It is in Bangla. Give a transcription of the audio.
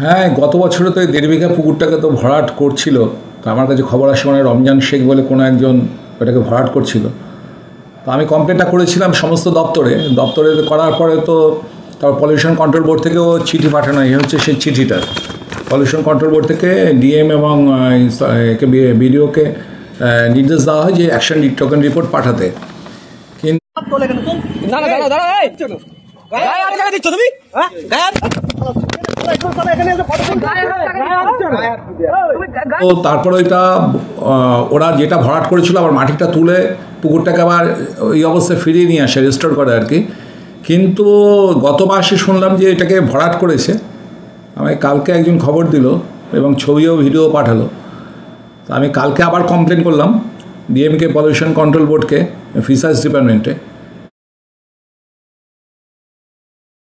হ্যাঁ, গত বছরে তো এই 1.5 বিঘা পুকুরটাকে তো ভরাট করছিল। তো আমার কাছে খবর আসে মানে রমজান শেখ বলে কোনো একজন ওটাকে ভরাট করছিল। তো আমি কমপ্লেনটা করেছিলাম সমস্ত দপ্তরে করার পরে তো তারপর পলিউশন কন্ট্রোল বোর্ড থেকেও চিঠি পাঠানো, এই হচ্ছে সেই চিঠিটা। পলিউশন কন্ট্রোল বোর্ড থেকে ডিএম এবং বিডিওকে নির্দেশ দেওয়া হয় যে অ্যাকশন টোকেন রিপোর্ট পাঠাতে। কিন্তু তো তারপরে ওইটা ওরা যেটা ভরাট করেছিল আবার মাটিটা তুলে পুকুরটাকে আবার ওই অবস্থায় ফিরিয়ে নিয়ে আসে, রেস্টোর করে আর কি। কিন্তু গত মাসে শুনলাম যে এটাকে ভরাট করেছে। আমাকে কালকে একজন খবর দিল এবং ছবিও ভিডিও পাঠালো। তো আমি কালকে আবার কমপ্লেন করলাম ডিএমকে পলিউশন কন্ট্রোল বোর্ডকে, ফিশারিজ ডিপার্টমেন্টে।